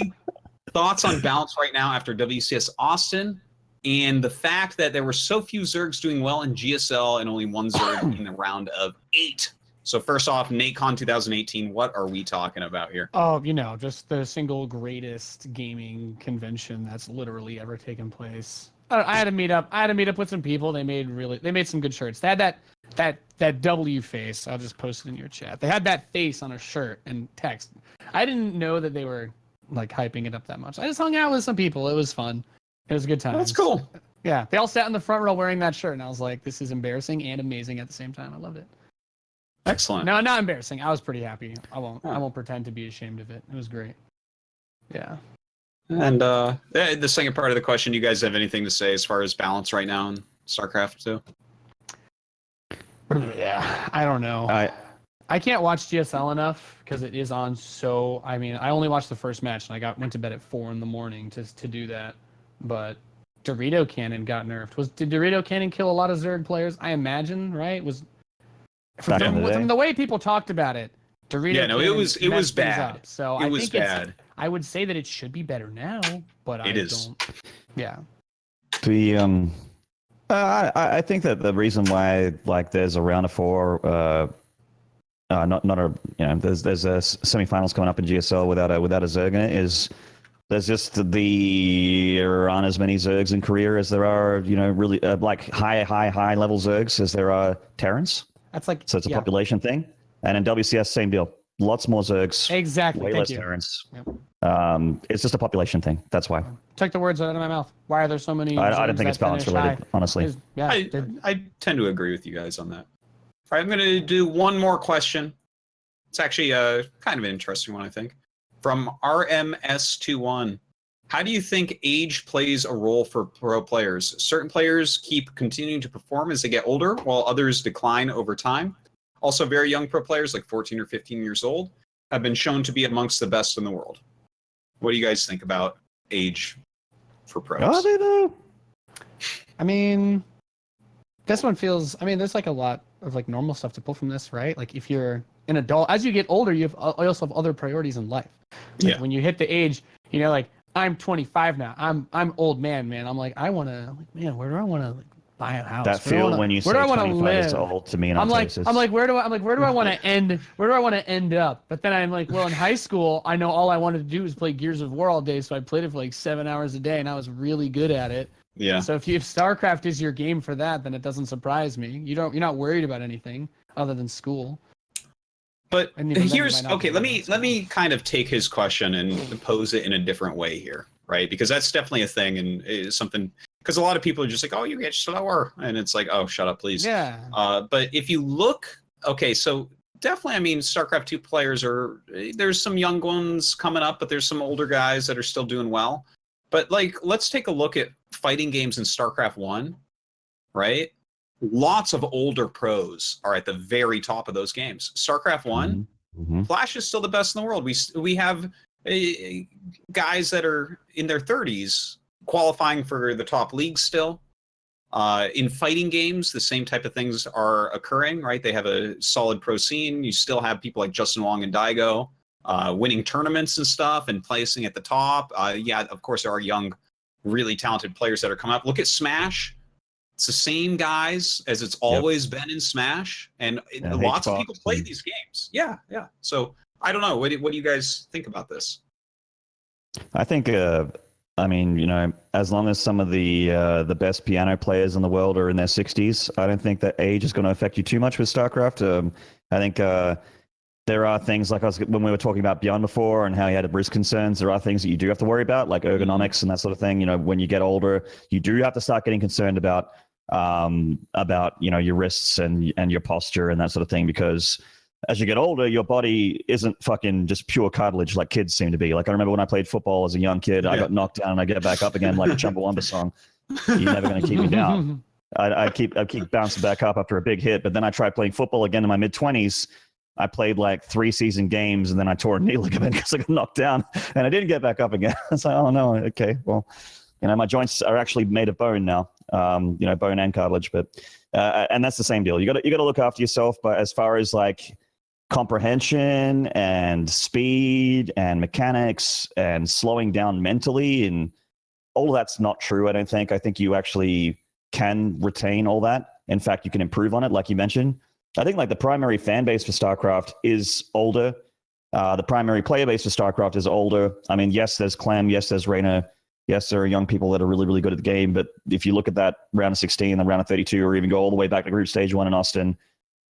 thoughts on Balance right now after WCS Austin, and the fact that there were so few Zergs doing well in GSL and only one Zerg in the round of 8. So first off, NateCon 2018, what are we talking about here? Oh, just the single greatest gaming convention that's literally ever taken place. I had to meet up with some people. They made some good shirts. They had that W face. I'll just post it in your chat. They had that face on a shirt and text. I didn't know that they were like hyping it up that much. I just hung out with some people. It was fun. It was a good time. That's cool. Yeah, they all sat in the front row wearing that shirt, and I was like, this is embarrassing and amazing at the same time. I loved it. Excellent. No, not embarrassing. I was pretty happy. I won't pretend to be ashamed of it. It was great. Yeah. And the second part of the question, do you guys have anything to say as far as balance right now in StarCraft 2? Yeah, I don't know. I can't watch GSL enough because it is on so. I mean, I only watched the first match and I went to bed at 4 a.m. to do that. But Dorito Cannon got nerfed. Did Dorito Cannon kill a lot of Zerg players? I imagine, right? From the way people talked about it, Dorito. Yeah, no, Cannon it was bad. Up. So I think bad. I would say that it should be better now, but I don't. Yeah. I think that the reason why there's a round of 4, there's a semifinals coming up in GSL without a Zerg in it is there's just there aren't as many Zergs in Korea as there are really high level Zergs as there are Terrans. So it's a population thing, and in WCS same deal. Lots more Zergs. Exactly. Way less Terrans. Yep. It's just a population thing. That's why. Took the words out of my mouth. Why are there so many? I don't think it's balance related, honestly. I tend to agree with you guys on that. All right, I'm going to do one more question. It's actually kind of an interesting one, I think. From RMS21. How do you think age plays a role for pro players? Certain players keep continuing to perform as they get older, while others decline over time. Also, very young pro players, like 14 or 15 years old, have been shown to be amongst the best in the world. What do you guys think about age for pros? Are they though? I mean, this one feels. I mean, there's a lot of normal stuff to pull from this, right? Like if you're an adult, as you get older, you also have other priorities in life. When you hit the age, I'm 25 now. I'm old man. I'm like, I want to, where do I want to buy a house? That feel when you say 25 is old to me. I'm like, where do I want to end? Where do I want to end up? But then I'm like, well, in high school, I know all I wanted to do was play Gears of War all day, so I played it for 7 hours a day, and I was really good at it. Yeah. So if StarCraft is your game for that, then it doesn't surprise me. You're not worried about anything other than school. But here's okay. Let me kind of take his question and pose it in a different way here, right? Because that's definitely a thing and is something. Because a lot of people are just like, oh, you get slower, and it's like, oh, shut up, please. Yeah. But if you look, okay, so definitely, I mean, StarCraft 2 players there's some young ones coming up, but there's some older guys that are still doing well. But let's take a look at fighting games in StarCraft 1, right? Lots of older pros are at the very top of those games. StarCraft 1, Flash is still the best in the world. We have guys that are in their 30s qualifying for the top leagues still. In fighting games, the same type of things are occurring, right? They have a solid pro scene. You still have people like Justin Wong and Daigo winning tournaments and stuff and placing at the top. Yeah, of course, there are young, really talented players that are coming up. Look at Smash. It's the same guys as it's always been in Smash, and lots of people play these games. Yeah. So I don't know. What do you guys think about this? I think, I mean, as long as some of the best piano players in the world are in their 60s, I don't think that age is going to affect you too much with StarCraft. I think there are things when we were talking about Beyond before and how you had risk concerns, there are things that you do have to worry about, like ergonomics and that sort of thing. When you get older, you do have to start getting concerned about your wrists and your posture and that sort of thing, because as you get older, your body isn't fucking just pure cartilage like kids seem to be. Like I remember when I played football as a young kid, I got knocked down and I get back up again like a Chumbawamba song. You're never going to keep me down. I keep bouncing back up after a big hit, but then I tried playing football again in my mid-20s. I played 3 season games and then I tore a knee ligament because I got knocked down and I didn't get back up again. I was like, oh no, okay, well, my joints are actually made of bone now. Bone and cartilage, but and that's the same deal. You got to look after yourself. But as far as comprehension and speed and mechanics and slowing down mentally and all of that's not true. I don't think. I think you actually can retain all that. In fact, you can improve on it, like you mentioned. I think the primary fan base for StarCraft is older. The primary player base for StarCraft is older. I mean, yes, there's Clem. Yes, there's Reyna. Yes, there are young people that are really, really good at the game. But if you look at that round of 16, the round of 32, or even go all the way back to Group Stage 1 in Austin,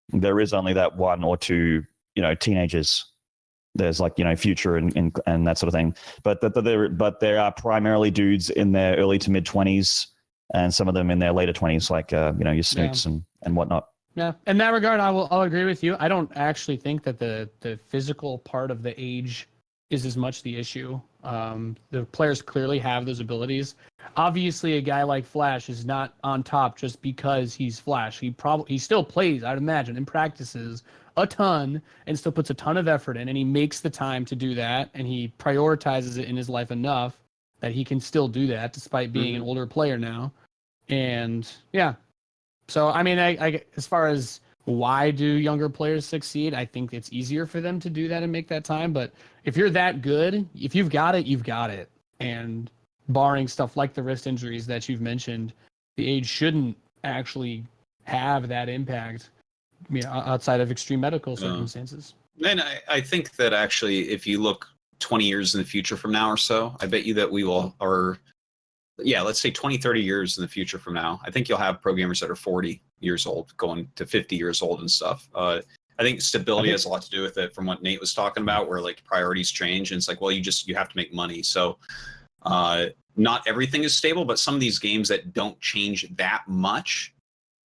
there is only that 1 or 2, teenagers. There's Future and that sort of thing. But there are primarily dudes in their early to mid 20s, and some of them in their later 20s, your Snoots and whatnot. Yeah, in that regard, I'll agree with you. I don't actually think that the physical part of the age is as much the issue The players clearly have those abilities. Obviously, a guy like Flash is not on top just because he's Flash. He still plays, I'd imagine, and practices a ton and still puts a ton of effort in, and he makes the time to do that, and he prioritizes it in his life enough that he can still do that despite being an older player now. And yeah, so I mean, I as far as why do younger players succeed, I think it's easier for them to do that and make that time. But if you're that good, if you've got it, you've got it. And barring stuff like the wrist injuries that you've mentioned, the age shouldn't actually have that impact, outside of extreme medical circumstances. And I think that actually, if you look 20 years in the future from now or so, I bet you that we will, let's say 20, 30 years in the future from now, I think you'll have pro gamers that are 40 years old going to 50 years old and stuff. I think stability has a lot to do with it, from what Nate was talking about, where like priorities change, and it's like, well, you have to make money. So not everything is stable, but some of these games that don't change that much,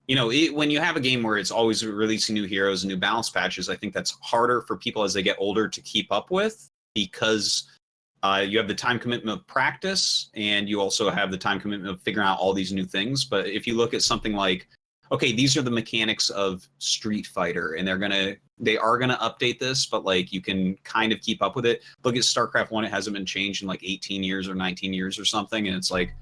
when you have a game where it's always releasing new heroes and new balance patches, I think that's harder for people as they get older to keep up with, because you have the time commitment of practice, and you also have the time commitment of figuring out all these new things. But if you look at something like, okay, these are the mechanics of Street Fighter, and they are gonna update this, but like you can kind of keep up with it. Look at StarCraft 1; it hasn't been changed in like 18 years or 19 years or something, and it's like,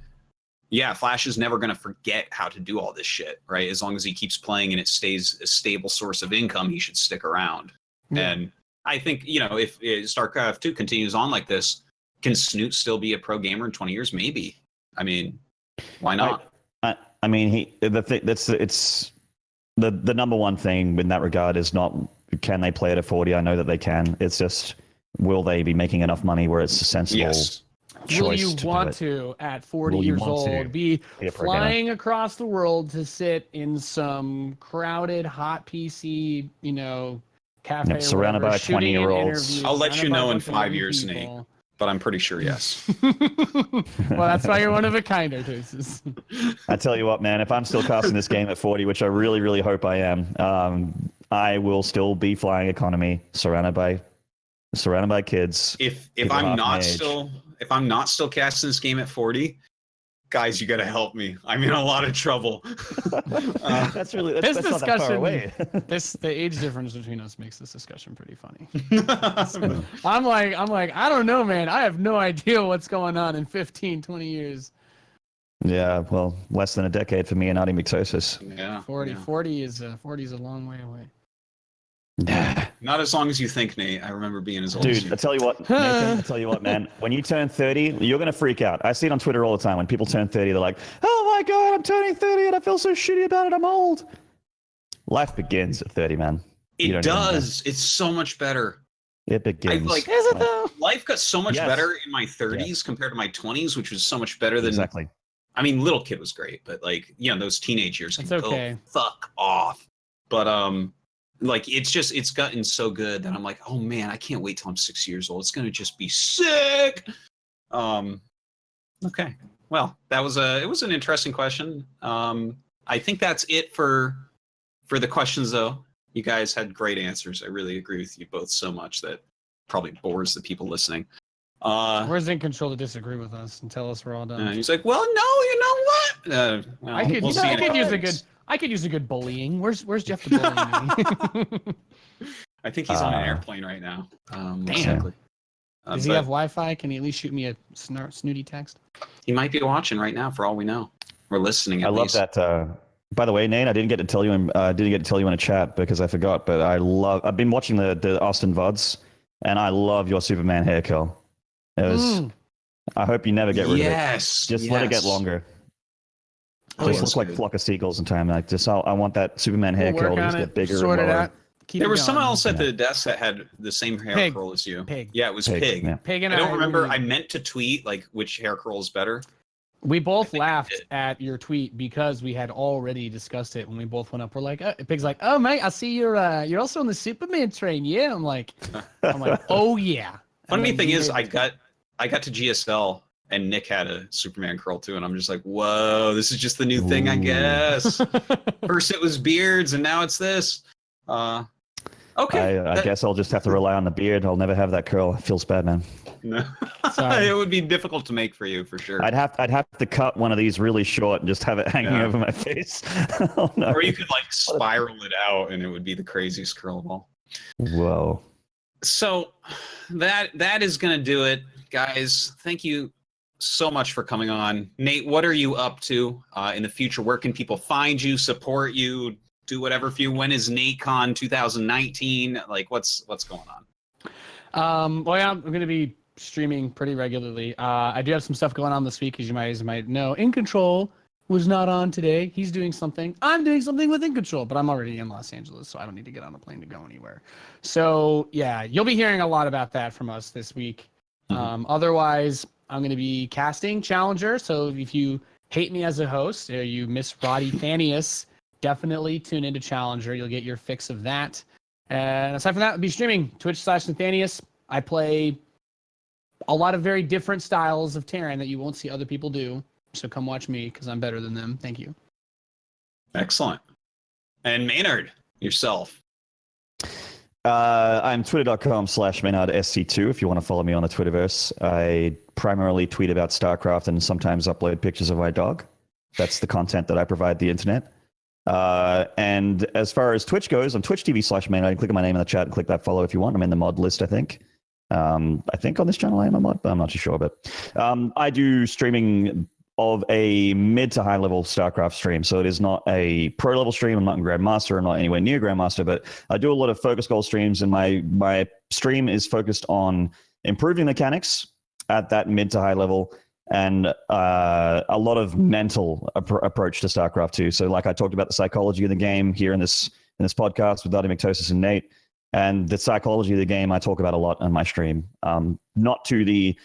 yeah, Flash is never gonna forget how to do all this shit, right? As long as he keeps playing and it stays a stable source of income, he should stick around. Yeah. And I think, if StarCraft 2 continues on like this, can Snoot still be a pro gamer in 20 years? Maybe. I mean, why not? I mean, it's the number one thing in that regard is not can they play it at 40. I know that they can. It's just, will they be making enough money where it's a sensible choice? Will you want to, at 40 years old, be flying across the world to sit in some crowded, hot PC, cafe, surrounded by 20-year-olds? I'll let you know in 5 years, Nate. But I'm pretty sure yes. Well, that's why you're one of a kind, Artosis. I tell you what, man, if I'm still casting this game at 40, which I really, really hope I am, I will still be flying economy, surrounded by kids. If I'm not still casting this game at 40, guys, you got to help me. I'm in a lot of trouble. That's not that far away. The age difference between us makes this discussion pretty funny. I'm like, I don't know, man. I have no idea what's going on in 15, 20 years. Yeah, well, less than a decade for me and Adi Mixosis. Yeah. 40 is a long way away. Not as long as you think, Nate. I remember being as old as you. Dude, I tell you what, Nathan, I tell you what, man. When you turn 30, you're going to freak out. I see it on Twitter all the time. When people turn 30, they're like, oh my God, I'm turning 30 and I feel so shitty about it. I'm old. Life begins at 30, man. It does. It's so much better. It begins. Is it though? Life got so much better in my 30s compared to my 20s, which was so much better than... Exactly. I mean, little kid was great, but like, those teenage years can go fuck off. But, like, it's gotten so good that I'm like, oh man, I can't wait till I'm 6 years old. It's going to just be sick. Okay. Well, it was an interesting question. I think that's it for the questions though. You guys had great answers. I really agree with you both so much that probably bores the people listening. Where's in control to disagree with us and tell us we're all done? He's like, well, no, you know what? Well, I could use a good bullying. Where's Jeff the bullying? I think he's on an airplane right now. Damn. Exactly. Does he have Wi-Fi? Can he at least shoot me a snooty text? He might be watching right now, for all we know. We're listening. I love that. By the way, Nate, I didn't get to tell you in a chat because I forgot. But I've been watching the Austin VODs, and I love your Superman hair curl. It was. I hope you never get rid of it. Just let it get longer. Just look like a flock of seagulls in time. Like I want that Superman hair curl to just get bigger and lower. There was someone else at the desk that had the same hair curl as you. Pig. Yeah, it was Pig. Yeah. Pig and I don't remember. I meant to tweet like which hair curl is better. We both laughed at your tweet because we had already discussed it when we both went up. We're like, Pig's like, oh mate, I see you're also on the Superman train. Yeah, I'm like, oh yeah. Funny thing is, I got to GSL and Nick had a Superman curl too, and I'm just like, whoa, this is just the new thing, I guess. First it was beards, and now it's this. Okay. I guess I'll just have to rely on the beard. I'll never have that curl. It feels bad, man. No. Sorry. It would be difficult to make for you, for sure. I'd have to cut one of these really short and just have it hanging over my face. Oh, no. Or you could like spiral it out, and it would be the craziest curl of all. Whoa. So that is going to do it, guys. Thank you so much for coming on. Nate, what are you up to in the future? Where can people find you, support you, do whatever for you? When is NateCon 2019? Like, what's going on? Well, yeah, I'm going to be streaming pretty regularly. I do have some stuff going on this week, as you might know. In Control was not on today. He's doing something. I'm doing something with In Control, but I'm already in Los Angeles, so I don't need to get on a plane to go anywhere. So, yeah, you'll be hearing a lot about that from us this week. Otherwise, I'm going to be casting Challenger, so if you hate me as a host, or you miss Roddy Nathanias, definitely tune into Challenger. You'll get your fix of that. And aside from that, I'll be streaming Twitch/Nathanias. I play a lot of very different styles of Terran that you won't see other people do. So come watch me because I'm better than them. Thank you. Excellent. And Maynard, yourself. I'm twitter.com/MaynardSC2 if you want to follow me on the Twitterverse. I primarily tweet about StarCraft and sometimes upload pictures of my dog. That's the content that I provide the internet. And as far as Twitch goes, on Twitch TV/Maynard, click on my name in the chat and click that follow if you want. I'm in the mod list, I think. I think on this channel I am a mod, but I'm not too sure. But I do streaming of a mid to high level StarCraft stream. So it is not a pro level stream. I'm not in Grandmaster. I'm not anywhere near Grandmaster, but I do a lot of focus goal streams, and my stream is focused on improving mechanics at that mid to high level, and a lot of mental approach to StarCraft 2. So like I talked about the psychology of the game here in this podcast with Mictosis and Nate, and the psychology of the game I talk about a lot on my stream. Not to the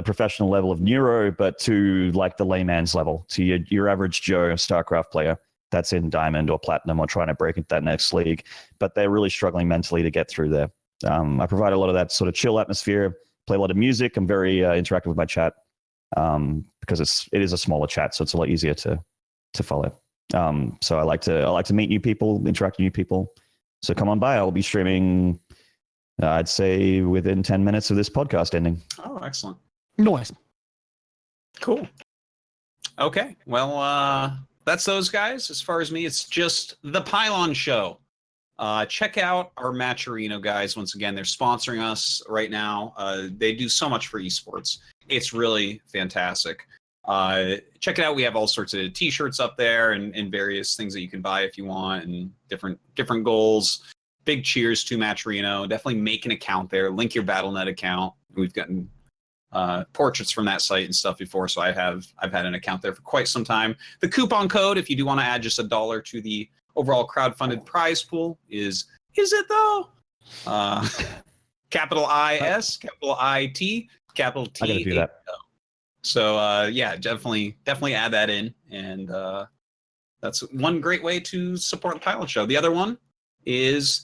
professional level of neuro, but to like the layman's level, to your average Joe StarCraft player that's in Diamond or Platinum or trying to break into that next league, but they're really struggling mentally to get through there. I provide a lot of that sort of chill atmosphere, play a lot of music. I'm very interactive with my chat because it is a smaller chat, so it's a lot easier to follow. So I like to meet new people, interact with new people. So come on by. I'll be streaming, I'd say within 10 minutes of this podcast ending. Oh, excellent. Nice. Cool. Okay. Well, that's those guys. As far as me, it's just The Pylon Show. Check out our Matcherino guys. Once again, they're sponsoring us right now. They do so much for esports. It's really fantastic. Check it out. We have all sorts of t-shirts up there and various things that you can buy if you want, and different goals. Big cheers to Matcherino. Definitely make an account there. Link your Battle.net account. We've gotten portraits from that site and stuff before, so I've had an account there for quite some time. The coupon code, if you do want to add just $1 to the overall crowdfunded prize pool, is it though? Capital IS, capital IT, capital T. I gotta do that. So yeah, definitely add that in, and that's one great way to support the Pylon Show. The other one is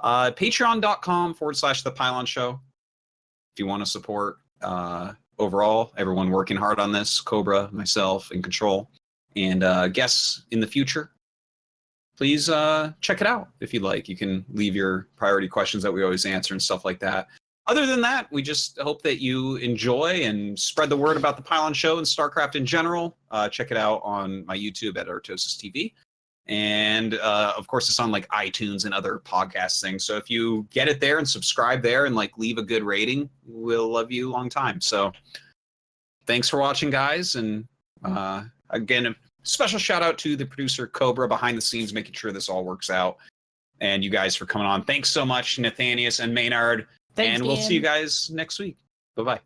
patreon.com/ThePylonShow. If you want to support overall everyone working hard on this, Cobra, myself, and Control, and guests in the future, please check it out if you'd like. You can leave your priority questions that we always answer and stuff like that. Other than that, we just hope that you enjoy and spread the word about the Pylon Show and StarCraft in general. Check it out on my YouTube at Artosis TV. And of course, it's on like iTunes and other podcast things. So if you get it there and subscribe there and like leave a good rating, we'll love you a long time. So thanks for watching, guys. And again, a special shout out to the producer Cobra behind the scenes, making sure this all works out. And you guys for coming on. Thanks so much, Nathanias and Maynard. Thanks, and we'll Dan. see you guys next week. Bye-bye.